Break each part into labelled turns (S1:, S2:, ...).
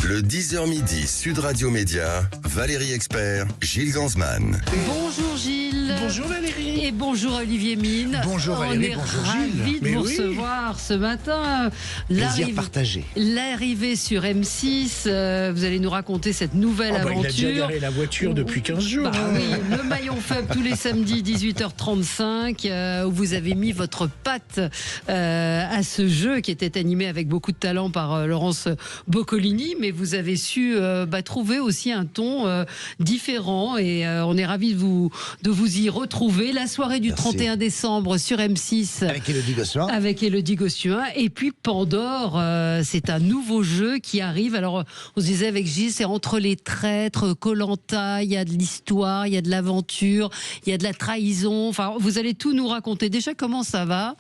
S1: Le 10h midi, Sud Radio Média, Valérie Expert, Gilles Gansman.
S2: Bonjour Gilles.
S3: Bonjour Valérie.
S2: Et bonjour Olivier Mine.
S3: Bonjour Valérie, bonjour Gilles.
S2: On est ravis de vous
S3: oui.
S2: recevoir ce matin.
S3: Plaisir partagé.
S2: L'arrivée sur M6, vous allez nous raconter cette nouvelle aventure.
S3: Il a déjà garé la voiture depuis 15 jours.
S2: Bah oui, le maillon faible tous les samedis 18h35 où vous avez mis votre patte à ce jeu qui était animé avec beaucoup de talent par Laurence Boccolini, mais vous avez su trouver aussi un ton différent et on est ravis de vous y retrouver. La soirée du 31 décembre sur M6 avec Élodie Gossuin. Et puis Pandore, c'est un nouveau jeu qui arrive. Alors on se disait avec Gilles, c'est entre les traîtres, Koh-Lanta, il y a de l'histoire, il y a de l'aventure, il y a de la trahison. Enfin, vous allez tout nous raconter. Déjà, comment ça va?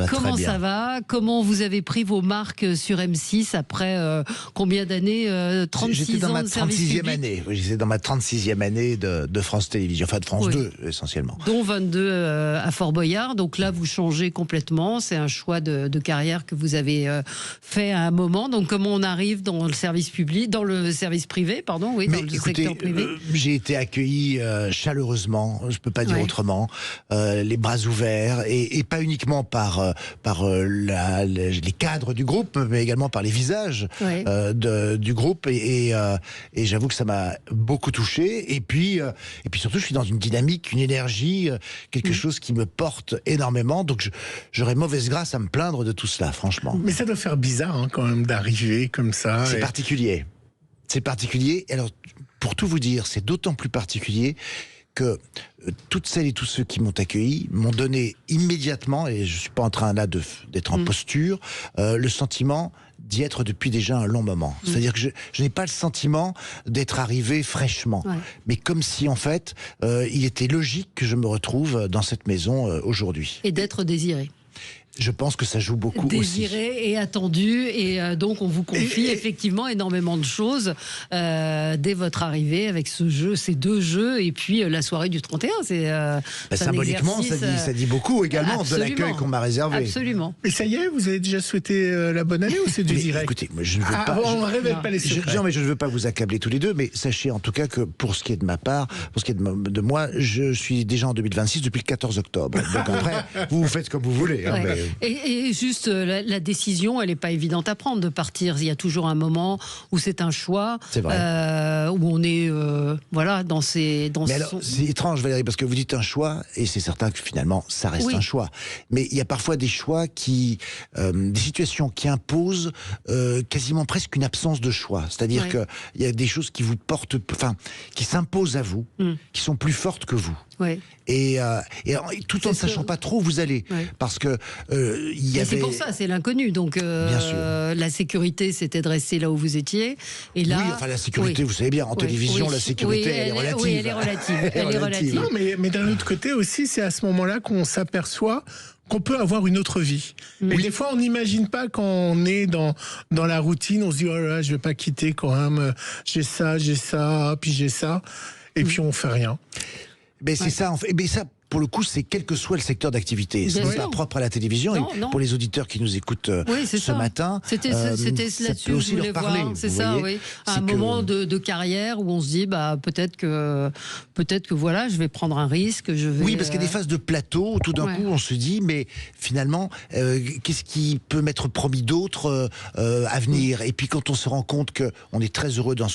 S2: Comment ça va? Comment vous avez pris vos marques sur M6 après combien d'années? 36 ans de service public.
S3: J'étais dans ma 36e année de France Télévisions, enfin de France 2 essentiellement.
S2: Dont 22 à Fort Boyard. Donc là, vous changez complètement. C'est un choix de carrière que vous avez fait à un moment. Donc comment on arrive dans le service public, dans le service privé, pardon, oui, dans le secteur privé.
S3: J'ai été accueilli chaleureusement, je peux pas dire autrement, les bras ouverts et pas uniquement par les cadres du groupe, mais également par les visages du groupe et j'avoue que ça m'a beaucoup touché et puis surtout je suis dans une dynamique, une énergie, quelque chose qui me porte énormément, donc j'aurais mauvaise grâce à me plaindre de tout cela, franchement.
S4: Mais ça doit faire bizarre quand même d'arriver comme ça.
S3: C'est particulier. C'est particulier. Alors, pour tout vous dire, c'est d'autant plus particulier que toutes celles et tous ceux qui m'ont accueilli m'ont donné immédiatement, et je ne suis pas en train là d'être en posture, le sentiment d'y être depuis déjà un long moment. C'est-à-dire que je n'ai pas le sentiment d'être arrivé fraîchement, mais comme si en fait il était logique que je me retrouve dans cette maison aujourd'hui.
S2: Et d'être désiré.
S3: Je pense que ça joue beaucoup
S2: désiré
S3: aussi.
S2: Et attendu, et donc on vous confie effectivement énormément de choses dès votre arrivée avec ce jeu, ces deux jeux, et puis la soirée du 31. C'est
S3: symboliquement, ça dit beaucoup également de l'accueil qu'on m'a réservé.
S2: Absolument.
S4: Et ça y est, vous avez déjà souhaité la bonne année ou c'est du direct?
S3: Écoutez, moi, je ne veux pas.
S4: On ne révèle pas les secrets.
S3: Mais je ne veux pas vous accabler tous les deux, mais sachez en tout cas que pour ce qui est de ma part, pour ce qui est de moi, je suis déjà en 2026 depuis le 14 octobre. Donc après, vous faites comme vous voulez. Hein, mais...
S2: Et juste, la décision, elle n'est pas évidente à prendre de partir. Il y a toujours un moment où c'est un choix,
S3: c'est vrai.
S2: Où on est dans ces...
S3: Mais alors, c'est étrange Valérie, parce que vous dites un choix, et c'est certain que finalement, ça reste un choix. Mais il y a parfois des choix des situations qui imposent quasiment presque une absence de choix. C'est-à-dire qu'il y a des choses qui vous portent, qui s'imposent à vous, qui sont plus fortes que vous. Et tout en ne sachant pas trop où vous allez, parce que
S2: c'est pour ça, c'est l'inconnu. Donc
S3: bien sûr.
S2: La sécurité, c'était de rester là où vous étiez. Et là,
S3: la sécurité, vous savez bien, en télévision, la sécurité, elle est relative.
S2: Oui, elle est relative. Elle est relative.
S4: Non, mais d'un autre côté aussi, c'est à ce moment-là qu'on s'aperçoit qu'on peut avoir une autre vie. Et des fois, on n'imagine pas quand on est dans la routine, on se dit, oh là là, je vais pas quitter quand même, j'ai ça, puis j'ai ça, et puis on fait rien.
S3: Mais c'est ça, en fait. Mais ça, pour le coup, c'est quel que soit le secteur d'activité. Ce n'est pas propre à la télévision.
S2: Non.
S3: Pour les auditeurs qui nous écoutent ce matin,
S2: c'était là-dessus que je voulais voir. C'est ça, oui. À un moment de carrière où on se dit, peut-être que voilà, je vais prendre un risque.
S3: Oui, parce qu'il y a des phases de plateau où tout d'un coup, on se dit, mais finalement, qu'est-ce qui peut m'être promis d'autre à venir? Et puis quand on se rend compte qu'on est très heureux dans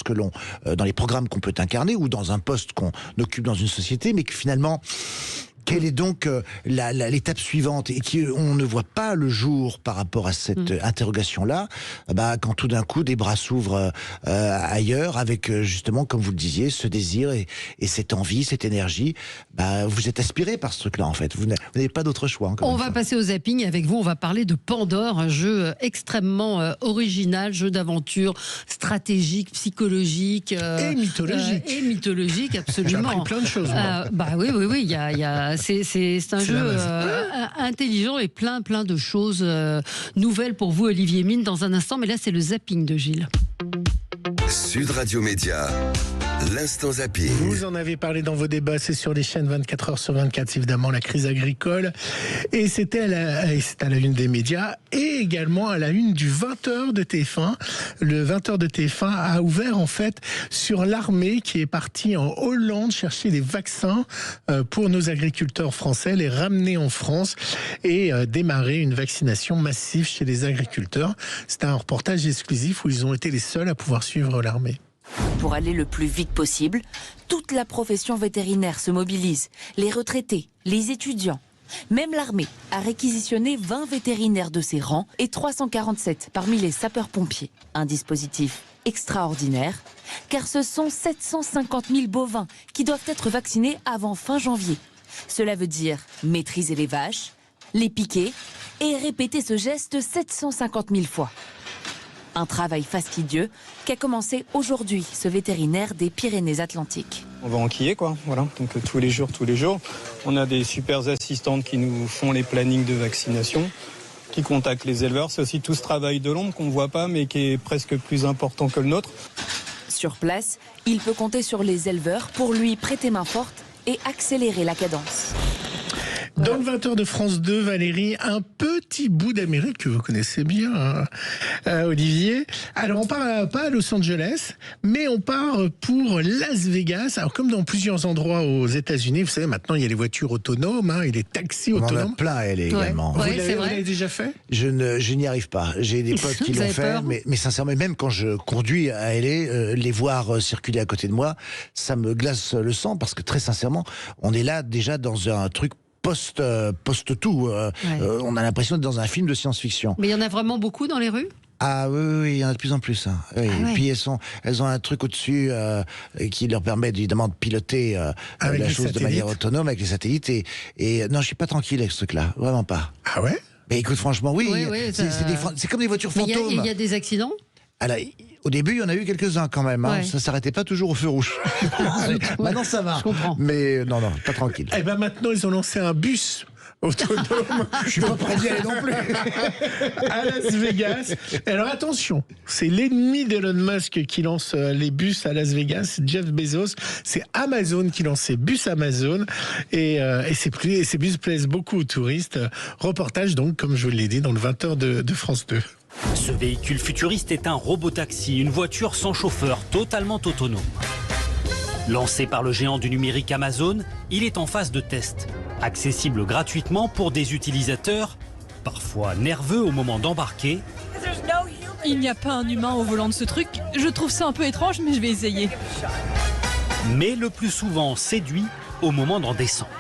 S3: dans les programmes qu'on peut incarner ou dans un poste qu'on occupe dans une société, mais que finalement, quelle est donc l'étape suivante et qu'on ne voit pas le jour par rapport à cette interrogation-là, quand tout d'un coup des bras s'ouvrent ailleurs avec justement, comme vous le disiez, ce désir et cette envie, cette énergie, vous êtes aspiré par ce truc-là en fait. Vous n'avez pas d'autre choix.
S2: On va passer au zapping avec vous. On va parler de Pandore, un jeu extrêmement original, jeu d'aventure stratégique, psychologique
S4: et mythologique.
S2: Et mythologique, absolument.
S4: J'ai appris plein de choses.
S2: Oui. Il y a c'est un jeu intelligent et plein de choses nouvelles pour vous, Olivier Mine, dans un instant. Mais là, c'est le zapping de Gilles.
S1: Sud Radio Média, l'instant zapping.
S4: Vous en avez parlé dans vos débats, c'est sur les chaînes 24 heures sur 24, évidemment, la crise agricole. Et c'était à la une des médias et également à la une du 20h de TF1. Le 20h de TF1 a ouvert en fait sur l'armée qui est partie en Hollande chercher des vaccins pour nos agriculteurs français, les ramener en France et démarrer une vaccination massive chez les agriculteurs. C'est un reportage exclusif où ils ont été les seuls à pouvoir suivre l'armée.
S5: Pour aller le plus vite possible, toute la profession vétérinaire se mobilise. Les retraités, les étudiants. Même l'armée a réquisitionné 20 vétérinaires de ses rangs et 347 parmi les sapeurs-pompiers. Un dispositif extraordinaire, car ce sont 750 000 bovins qui doivent être vaccinés avant fin janvier. Cela veut dire maîtriser les vaches, les piquer et répéter ce geste 750 000 fois. Un travail fastidieux qu'a commencé aujourd'hui ce vétérinaire des Pyrénées-Atlantiques.
S6: On va enquiller quoi, voilà. Donc tous les jours. On a des super assistantes qui nous font les plannings de vaccination, qui contactent les éleveurs. C'est aussi tout ce travail de l'ombre qu'on ne voit pas mais qui est presque plus important que le nôtre.
S5: Sur place, il peut compter sur les éleveurs pour lui prêter main forte et accélérer la cadence.
S4: Dans le 20h de France 2, Valérie, un petit bout d'Amérique que vous connaissez bien, Olivier. Alors, on part pas à Los Angeles, mais on part pour Las Vegas. Alors, comme dans plusieurs endroits aux États-Unis, vous savez, maintenant, il y a les voitures autonomes, et les taxis autonomes.
S3: On en a plein, elle est également.
S4: Vous l'avez déjà fait ?
S3: Je n'y arrive pas. J'ai des potes qui l'ont fait, mais sincèrement, même quand je conduis à LA, les voir circuler à côté de moi, ça me glace le sang parce que très sincèrement, on est là déjà dans un truc post-tout. On a l'impression d'être dans un film de science-fiction.
S2: Mais il y en a vraiment beaucoup dans les rues ?
S3: Ah oui, il y en a de plus en plus. Hein. Oui. Et puis elles ont un truc au-dessus qui leur permet évidemment de piloter la chose de manière autonome avec les satellites. Et non, je suis pas tranquille avec ce truc-là, vraiment pas.
S4: Ah ouais ?
S3: Mais écoute, franchement, oui. C'est comme des voitures fantômes.
S2: Il y a des accidents ?
S3: Alors, au début, il y en a eu quelques-uns quand même. Hein. Ça s'arrêtait pas toujours au feu rouge. Maintenant, ça va.
S2: Je comprends.
S3: Mais non, pas tranquille.
S4: Et maintenant, ils ont lancé un bus autonome.
S3: Je suis pas prêt d'y aller non plus.
S4: À Las Vegas. Alors attention, c'est l'ennemi d'Elon Musk qui lance les bus à Las Vegas, Jeff Bezos. C'est Amazon qui lance ses bus Amazon. Et ces bus plaisent beaucoup aux touristes. Reportage donc, comme je vous l'ai dit, dans le 20h de France 2.
S7: Ce véhicule futuriste est un robotaxi, une voiture sans chauffeur, totalement autonome. Lancé par le géant du numérique Amazon, il est en phase de test. Accessible gratuitement pour des utilisateurs, parfois nerveux au moment d'embarquer.
S8: Il n'y a pas un humain au volant de ce truc. Je trouve ça un peu étrange, mais je vais essayer.
S7: Mais le plus souvent séduit au moment d'en descendre.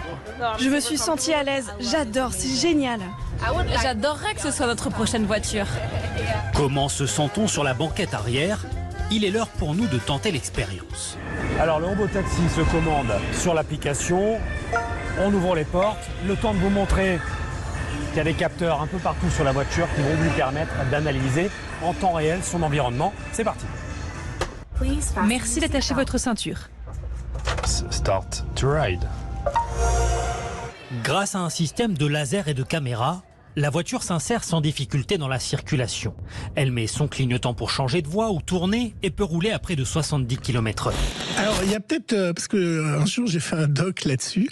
S8: Je me suis sentie à l'aise. J'adore, c'est génial. J'adorerais que ce soit notre prochaine voiture.
S7: Comment se sent-on sur la banquette arrière ? Il est l'heure pour nous de tenter l'expérience.
S9: Alors le robotaxi se commande sur l'application. On ouvre les portes. Le temps de vous montrer qu'il y a des capteurs un peu partout sur la voiture qui vont lui permettre d'analyser en temps réel son environnement. C'est parti.
S8: Merci d'attacher votre ceinture.
S9: Start to ride.
S7: Grâce à un système de laser et de caméra, la voiture s'insère sans difficulté dans la circulation. Elle met son clignotant pour changer de voie ou tourner et peut rouler à près de 70 km/h.
S4: Alors, il y a peut-être, parce qu'un jour j'ai fait un doc là-dessus,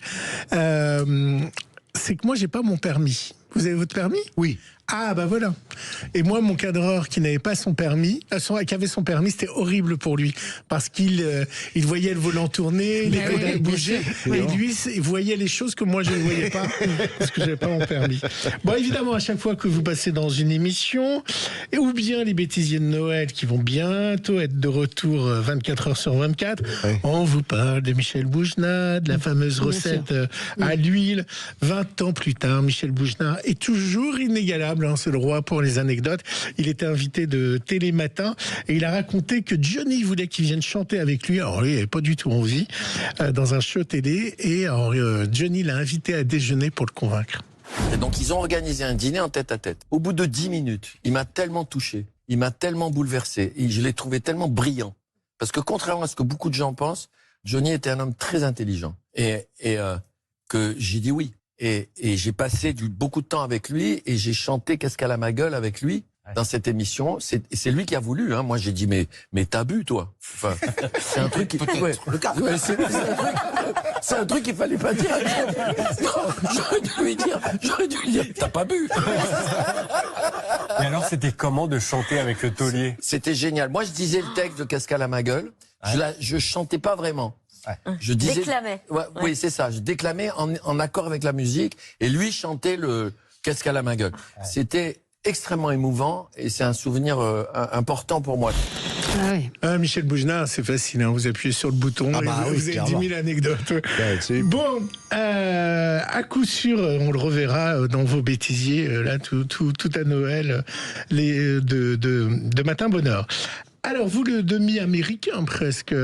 S4: c'est que moi j'ai pas mon permis. Vous avez votre permis ?
S3: Oui.
S4: Ah bah voilà. Et moi, mon cadreur qui n'avait pas son permis, qui avait son permis, c'était horrible pour lui parce qu'il voyait le volant tourner, les pédales bouger, et lui, il voyait les choses que moi je ne voyais pas parce que j'avais pas mon permis. Bon, évidemment, à chaque fois que vous passez dans une émission, ou bien les bêtisiers de Noël qui vont bientôt être de retour 24 heures sur 24, on vous parle de Michel Bougenat, de la fameuse recette à l'huile. 20 ans plus tard, Michel Bougenat est toujours inégalable. C'est le roi pour les anecdotes. Il était invité de Télématin et il a raconté que Johnny voulait qu'il vienne chanter avec lui. Alors lui, il n'avait pas du tout envie dans un show télé. Et alors, Johnny l'a invité à déjeuner pour le convaincre.
S10: Et donc ils ont organisé un dîner en tête-à-tête. Au bout de 10 minutes, il m'a tellement touché, il m'a tellement bouleversé, et je l'ai trouvé tellement brillant. Parce que contrairement à ce que beaucoup de gens pensent, Johnny était un homme très intelligent. Et que j'ai dit oui. Et j'ai passé beaucoup de temps avec lui et j'ai chanté Qu'est-ce qu'elle a ma gueule avec lui. dans cette émission. C'est lui qui a voulu. Hein. Moi, j'ai dit, mais t'as bu, toi. Enfin, c'est un truc qui... c'est un truc qu'il fallait pas dire. Non, j'aurais dû lui dire, t'as pas bu.
S11: Et alors, c'était comment de chanter avec le taulier?
S10: C'était génial. Moi, je disais le texte de Cascale à ma gueule. Je chantais pas vraiment. Je disais,
S12: déclamais.
S10: Oui, c'est ça. Je déclamais en accord avec la musique, et lui chantait le Cascale à ma gueule. C'était extrêmement émouvant, et c'est un souvenir important pour moi.
S2: Ah oui.
S4: Michel Bougenat, c'est facile, hein, vous appuyez sur le bouton et vous avez 10 000 anecdotes. Bon, à coup sûr, on le reverra dans vos bêtisiers, là, tout à Noël, de Matin Bonheur. Alors, vous, le demi-américain, presque,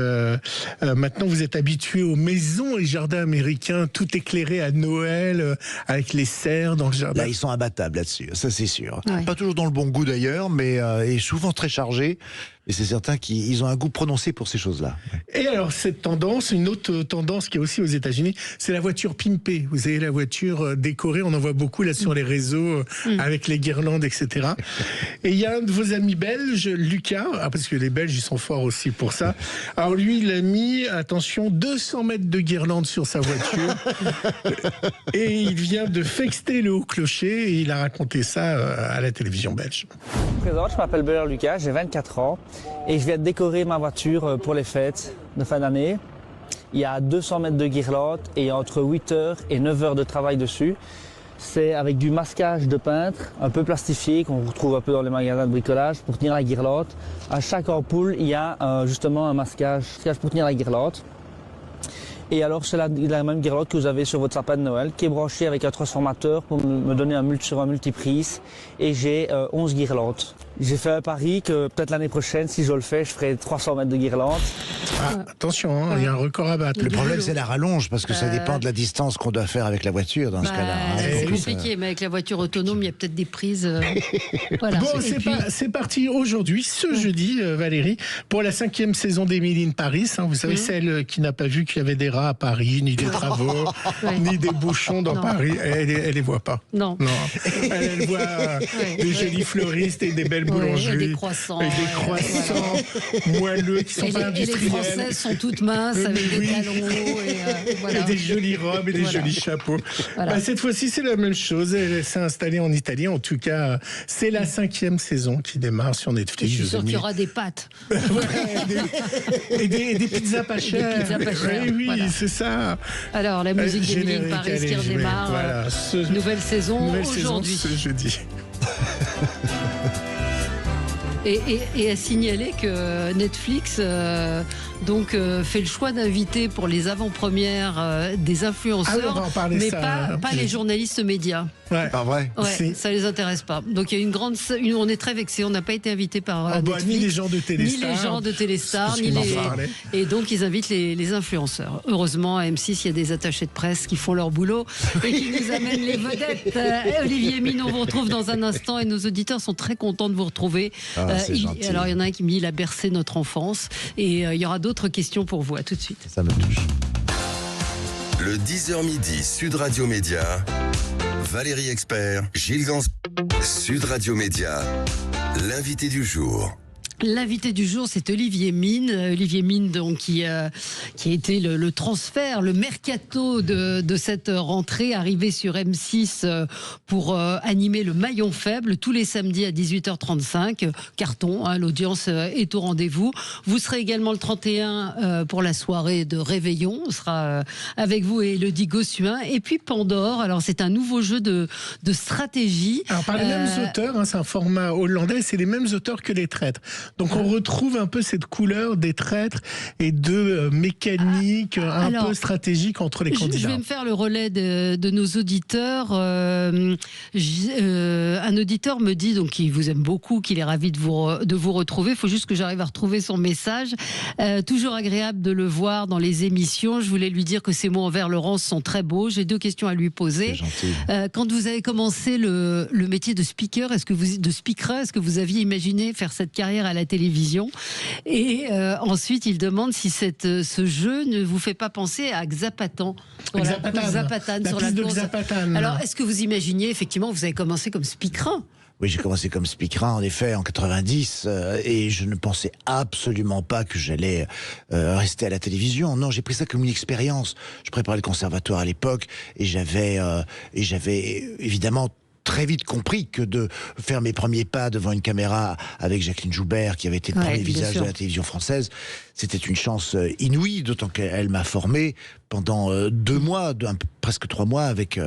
S4: maintenant, vous êtes habitué aux maisons et jardins américains, tout éclairé à Noël, avec les serres dans le jardin.
S3: Là, ils sont imbattables là-dessus, ça c'est sûr.
S2: Ouais.
S3: Pas toujours dans le bon goût d'ailleurs, mais et souvent très chargés. Et c'est certain qu'ils ont un goût prononcé pour ces choses-là.
S4: Et alors, cette tendance, une autre tendance qui est aussi aux États-Unis, c'est la voiture pimpée. Vous avez la voiture décorée, on en voit beaucoup là sur les réseaux, avec les guirlandes, etc. Et il y a un de vos amis belges, Lucas, parce que les Belges, ils sont forts aussi pour ça. Alors lui, il a mis, attention, 200 mètres de guirlande sur sa voiture. Et il vient de fexter le haut clocher, et il a raconté ça à la télévision belge.
S13: Je m'appelle Bernard Lucas, j'ai 24 ans. Et je viens de décorer ma voiture pour les fêtes de fin d'année. Il y a 200 mètres de guirlande et entre 8 heures et 9 heures de travail dessus. C'est avec du masquage de peintre, un peu plastifié, qu'on retrouve un peu dans les magasins de bricolage pour tenir la guirlande. À chaque ampoule, il y a justement un masquage pour tenir la guirlande. Et alors, c'est la même guirlande que vous avez sur votre sapin de Noël, qui est branchée avec un transformateur pour me donner sur un multiprise. Et j'ai 11 guirlandes. J'ai fait un pari que peut-être l'année prochaine, si je le fais, je ferai 300 mètres de guirlande.
S4: Attention, il y a un record à battre.
S3: Le problème, c'est la rallonge, parce que ça dépend de la distance qu'on doit faire avec la voiture dans ce cas-là.
S2: C'est compliqué, mais avec la voiture autonome, il y a peut-être des prises. Voilà.
S4: Bon, c'est parti aujourd'hui, ce jeudi, Valérie, pour la 5e saison d'Emily in Paris. Hein, vous savez, celle qui n'a pas vu qu'il y avait des rats à Paris, ni des travaux, ni des bouchons dans Paris. Elle les voit pas.
S2: Non.
S4: Elle voit des jolis fleuristes et des belles boulangeries.
S2: Et des croissants.
S4: Et des croissants moelleux qui sont pas industriels.
S2: Les Françaises sont toutes minces avec des talons.
S4: Et des jolies robes et des jolis chapeaux. Voilà. Cette fois-ci, c'est la même chose. Elle s'est installée en Italie. En tout cas, c'est la 5e saison qui démarre sur Netflix.
S2: Je suis sûr qu'il y aura des pâtes.
S4: Et des pizzas pas chères.
S2: Des pizzas pas chères.
S4: Oui, c'est ça.
S2: Alors, la musique d'Emily in Paris qui redémarre.
S4: Voilà,
S2: nouvelle saison aujourd'hui.
S4: Ce jeudi.
S2: Et à signaler que Netflix fait le choix d'inviter pour les avant-premières des influenceurs, mais pas les journalistes médias.
S3: Ouais. Pas vrai.
S2: Ouais, ça les intéresse pas. Donc il y a on est très vexés. On n'a pas été invités par Netflix,
S4: ni les gens de Téléstar,
S2: et donc ils invitent les influenceurs. Heureusement, à M6, il y a des attachés de presse qui font leur boulot et qui nous amènent les vedettes. Olivier Mine, on vous retrouve dans un instant et nos auditeurs sont très contents de vous retrouver. Alors il y en a un qui me dit il a bercé notre enfance et il y aura d'autres questions pour vous. À tout de suite.
S3: Ça me touche.
S1: Le 10h midi, Sud Radio Média. Valérie Expert, Gilles Gans, Sud Radio Média, l'invité du jour.
S2: L'invité du jour, c'est Olivier Mine. Olivier Mine, donc, qui a été le transfert, le mercato de cette rentrée, arrivé sur M6 pour animer le maillon faible tous les samedis à 18h35. Carton, hein, l'audience est au rendez-vous. Vous serez également le 31 pour la soirée de Réveillon. On sera avec vous et Elodie Gossuin. Et puis Pandore, alors c'est un nouveau jeu de stratégie.
S4: Alors par les mêmes auteurs, hein, c'est un format hollandais, c'est les mêmes auteurs que Les Traîtres. Donc on retrouve un peu cette couleur des traîtres et de mécanique peu stratégique entre les candidats.
S2: Je vais me faire le relais de nos auditeurs. Un auditeur me dit donc qu'il vous aime beaucoup, qu'il est ravi de vous retrouver. Il faut juste que j'arrive à retrouver son message. Toujours agréable de le voir dans les émissions. Je voulais lui dire que ses mots envers Laurence sont très beaux. J'ai 2 questions à lui poser. Quand vous avez commencé le métier de speaker, est-ce que vous aviez imaginé faire cette carrière à la télévision? Et ensuite, il demande si ce jeu ne vous fait pas penser à Xapatan.
S4: Xapatan sur la
S2: course.
S4: Xapatan.
S2: Alors, est-ce que vous imaginiez, effectivement, vous avez commencé comme speakerin?
S3: Oui, j'ai commencé comme speaker, en effet, en 90, et je ne pensais absolument pas que j'allais rester à la télévision. Non, j'ai pris ça comme une expérience. Je préparais le conservatoire à l'époque, et j'avais évidemment très vite compris que de faire mes premiers pas devant une caméra avec Jacqueline Joubert, qui avait été le premier visage de la télévision française, c'était une chance inouïe, d'autant qu'elle m'a formé pendant 2 mois, presque 3 mois, avec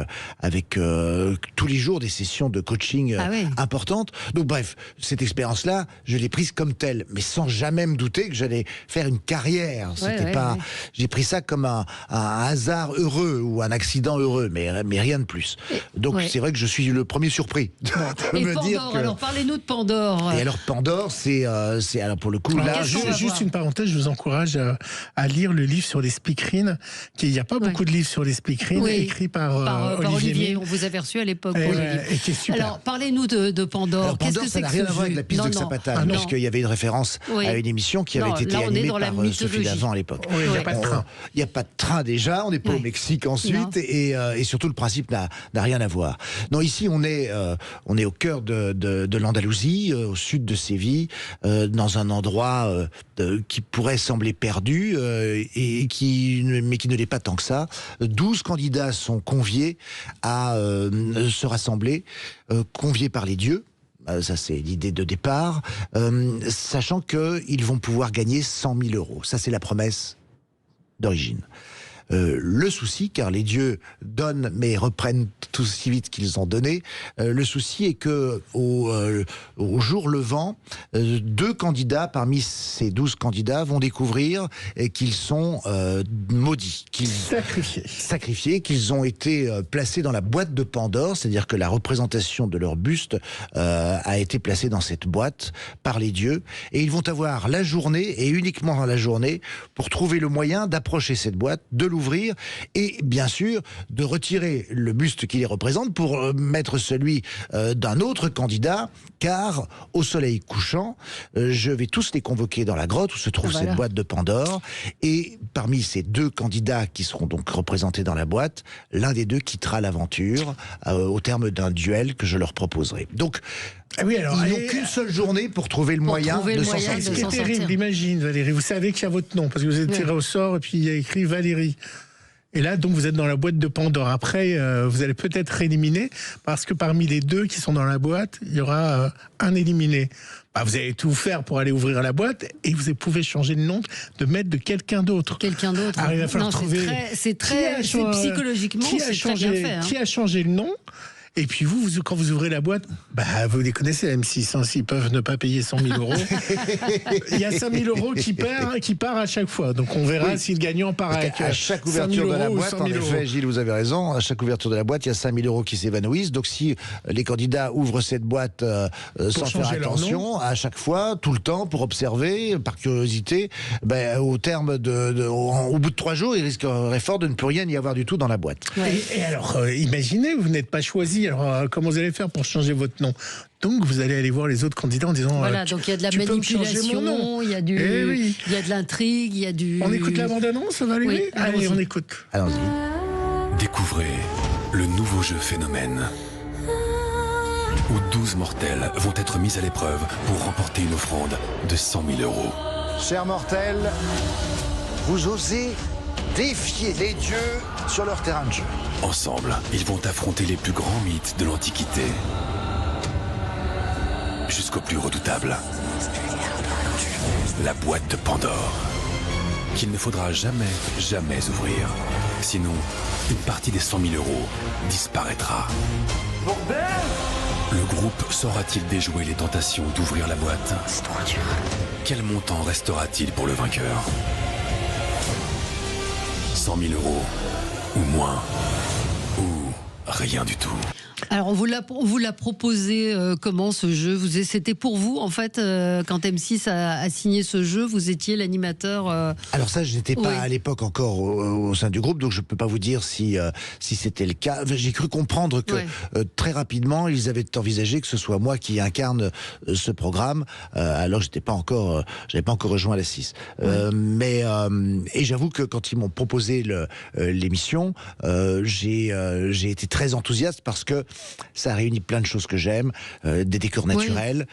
S3: tous les jours des sessions de coaching importantes. Donc bref, cette expérience-là, je l'ai prise comme telle, mais sans jamais me douter que j'allais faire une carrière. C'était pas. J'ai pris ça comme un hasard heureux ou un accident heureux, mais rien de plus. Donc c'est vrai que je suis le premier surpris de me
S2: Pandore,
S3: dire que.
S2: alors parlez-nous de Pandore.
S3: Et alors Pandore, c'est alors pour le coup
S4: Alors,
S3: là,
S4: juste une parenthèse, je vous encourage à lire le livre sur les speakerines. Il n'y a pas beaucoup de livres sur les speakerines écrits par Olivier.
S2: On vous avait reçu à l'époque.
S4: Et qui est super.
S2: Alors parlez-nous de Pandore.
S3: Alors, Pandore,
S2: Qu'est-ce que
S3: ça n'a rien à voir avec la piste de Xapatan, puisqu'il y avait une référence à une émission qui avait été animée par Sophie Davant à l'époque.
S4: Il n'y a pas de train.
S3: Il n'y a pas de train déjà, on n'est pas au Mexique ensuite, et surtout le principe n'a rien à voir. Non, ici on est au cœur de l'Andalousie, au sud de Séville, dans un endroit qui pourrait sembler perdu, mais qui ne l'est pas tant que ça. 12 candidats sont conviés à se rassembler, conviés par les dieux. Ça, c'est l'idée de départ, sachant qu'ils vont pouvoir gagner 100 000 euros. Ça, c'est la promesse d'origine. Le souci, car les dieux donnent mais reprennent tout aussi vite qu'ils ont donné, le souci est que au jour levant, 2 candidats parmi ces 12 candidats vont découvrir qu'ils sont maudits, sacrifiés, qu'ils ont été placés dans la boîte de Pandore, c'est-à-dire que la représentation de leur buste a été placée dans cette boîte par les dieux, et ils vont avoir la journée, et uniquement dans la journée, pour trouver le moyen d'approcher cette boîte, de l'ouvrir, et bien sûr de retirer le buste qui les représente pour mettre celui d'un autre candidat, car au soleil couchant, je vais tous les convoquer dans la grotte où se trouve cette boîte de Pandore, et parmi ces 2 candidats qui seront donc représentés dans la boîte, l'un des 2 quittera l'aventure au terme d'un duel que je leur proposerai. Donc ils n'ont qu'une seule journée pour trouver le moyen de s'en sortir.
S4: Ce qui est terrible, imagine Valérie, vous savez qu'il y a votre nom, parce que vous êtes tiré au sort et puis il y a écrit Valérie. Et là, donc, vous êtes dans la boîte de Pandore. Après, vous allez peut-être éliminer, parce que parmi les 2 qui sont dans la boîte, il y aura un éliminé. Vous allez tout faire pour aller ouvrir la boîte, et vous pouvez changer le nom, de mettre de quelqu'un d'autre.
S2: Alors,
S4: il va falloir trouver.
S2: C'est psychologiquement, c'est très bien fait.
S4: Qui a changé le nom? Et puis vous, quand vous ouvrez la boîte, vous les connaissez, M6, s'ils peuvent ne pas payer 100 000 euros. Il y a 5 000 euros qui part à chaque fois. Donc on verra si le gagnant part avec
S3: à chaque ouverture de la boîte, en effet, Gilles, vous avez raison, à chaque ouverture de la boîte, il y a 5 000 euros qui s'évanouissent. Donc si les candidats ouvrent cette boîte sans faire attention, à chaque fois, tout le temps, pour observer, par curiosité, au terme au bout de 3 jours, il risquerait fort de ne plus rien y avoir du tout dans la boîte.
S4: Et alors, imaginez, vous n'êtes pas choisi. Alors, comment vous allez faire pour changer votre nom? Donc, vous allez aller voir les autres candidats en disant...
S2: donc il y a de la manipulation, il y a il y a de l'intrigue, il y a du...
S4: On écoute la bande-annonce, Valérie? Allez, on écoute.
S3: Allons-y.
S12: Découvrez le nouveau jeu Phénomène, où 12 mortels vont être mis à l'épreuve pour remporter une offrande de 100 000 euros.
S3: Chers mortels, vous osez défier les dieux sur leur terrain de jeu.
S12: Ensemble, ils vont affronter les plus grands mythes de l'Antiquité, jusqu'au plus redoutable, la boîte de Pandore, qu'il ne faudra jamais ouvrir. Sinon, une partie des 100 000 euros disparaîtra.
S14: Bordel!
S12: Le groupe saura-t-il déjouer les tentations d'ouvrir la boîte?
S14: C'est trop dur.
S12: Quel montant restera-t-il pour le vainqueur? 100 000 euros, ou moins, ou rien du tout.
S2: Alors, on vous l'a proposé comment ce jeu? C'était pour vous, en fait, quand M6 a signé ce jeu, vous étiez l'animateur
S3: Alors ça, je n'étais pas à l'époque encore au sein du groupe, donc je ne peux pas vous dire si c'était le cas. J'ai cru comprendre que très rapidement, ils avaient envisagé que ce soit moi qui incarne ce programme, alors j'avais pas encore rejoint la 6. Et j'avoue que quand ils m'ont proposé l'émission, j'ai été très enthousiaste parce que ça réunit plein de choses que j'aime, des décors naturels.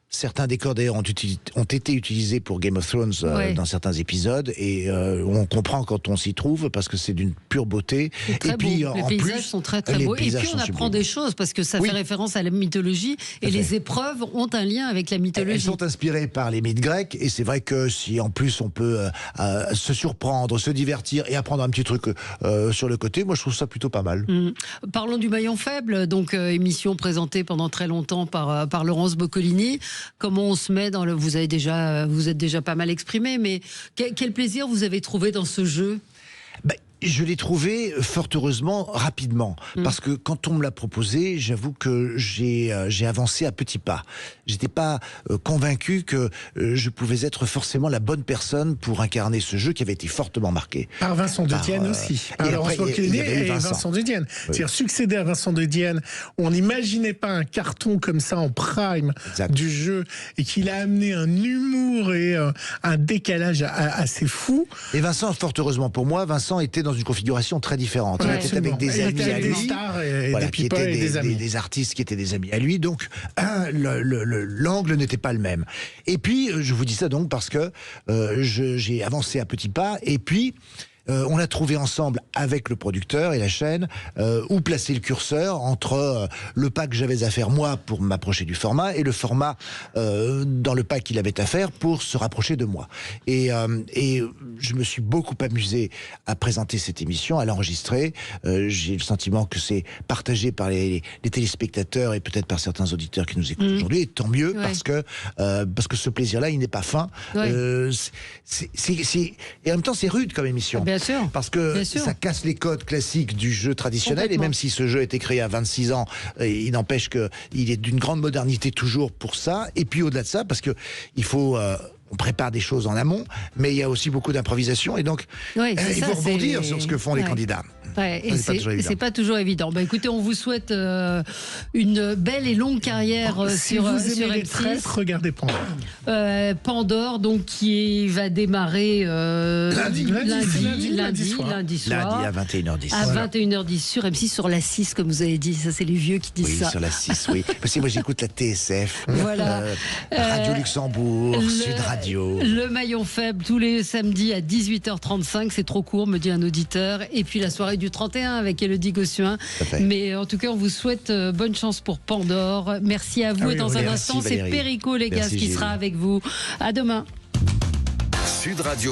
S3: Certains décors d'ailleurs ont été utilisés pour Game of Thrones dans certains épisodes et on comprend quand on s'y trouve parce que c'est d'une pure beauté.
S2: Et puis les paysages sont très beaux. Et puis on apprend des choses parce que ça fait référence à la mythologie et les épreuves ont un lien avec la mythologie.
S3: Elles sont inspirées par les mythes grecs et c'est vrai que si en plus on peut se surprendre, se divertir et apprendre un petit truc sur le côté, moi je trouve ça plutôt pas mal.
S2: Parlons du maillon faible, donc émission présentée pendant très longtemps par Laurence Boccolini. Comment on se met dans le... Vous êtes déjà pas mal exprimé, mais quel plaisir vous avez trouvé dans ce jeu ?
S3: Je l'ai trouvé fort heureusement rapidement parce que quand on me l'a proposé, j'avoue que j'ai avancé à petits pas. J'étais pas convaincu que je pouvais être forcément la bonne personne pour incarner ce jeu qui avait été fortement marqué.
S4: Par Vincent de Dienne aussi. Par Laurence Boccolini et Vincent de Dienne. C'est-à-dire succéder à Vincent de Dienne, on n'imaginait pas un carton comme ça en prime du jeu et qu'il a amené un humour et un décalage assez fou.
S3: Et Vincent, fort heureusement pour moi, Vincent était dans une configuration très différente. Il était avec des amis à lui,
S4: des stars et des people et des amis.
S3: Des artistes qui étaient des amis à lui. Donc, l'angle n'était pas le même. Et puis, je vous dis ça donc parce que j'ai avancé à petits pas. Et puis, on a trouvé ensemble avec le producteur et la chaîne où placer le curseur entre le pas que j'avais à faire moi pour m'approcher du format et le format dans le pas qu'il avait à faire pour se rapprocher de moi. Et je me suis beaucoup amusé à présenter cette émission, à l'enregistrer. J'ai le sentiment que c'est partagé par les téléspectateurs et peut-être par certains auditeurs qui nous écoutent aujourd'hui. Et tant mieux parce que ce plaisir-là, il n'est pas fin. Et en même temps, c'est rude comme émission.
S2: Bien sûr.
S3: Parce que ça casse les codes classiques du jeu traditionnel. Et même si ce jeu a été créé à 26 ans, il n'empêche qu'il est d'une grande modernité toujours pour ça. Et puis au-delà de ça, parce que il faut... on prépare des choses en amont, mais il y a aussi beaucoup d'improvisation et donc il faut rebondir sur ce que font les candidats.
S2: Et c'est pas toujours évident. Écoutez, on vous souhaite une belle et longue carrière
S4: si
S2: sur
S4: vous aimez les
S2: M6.
S4: traîtres, regardez Pandore.
S2: Pandore, donc qui va démarrer lundi soir.
S3: Lundi à 21h10.
S2: À 21h10 sur M6, sur la 6, comme vous avez dit. Ça, c'est les vieux qui disent ça.
S3: Oui, sur la 6, oui. Parce que moi, j'écoute la TSF,
S2: voilà.
S3: Radio Luxembourg, Sud Radio.
S2: Le maillon faible, tous les samedis à 18h35. C'est trop court, me dit un auditeur. Et puis la soirée du 31 avec Élodie Gossuin. Mais en tout cas, on vous souhaite bonne chance pour Pandore. Merci à vous. Et dans un instant, c'est Perico Légas qui sera avec vous. À demain.
S1: Sud Radio.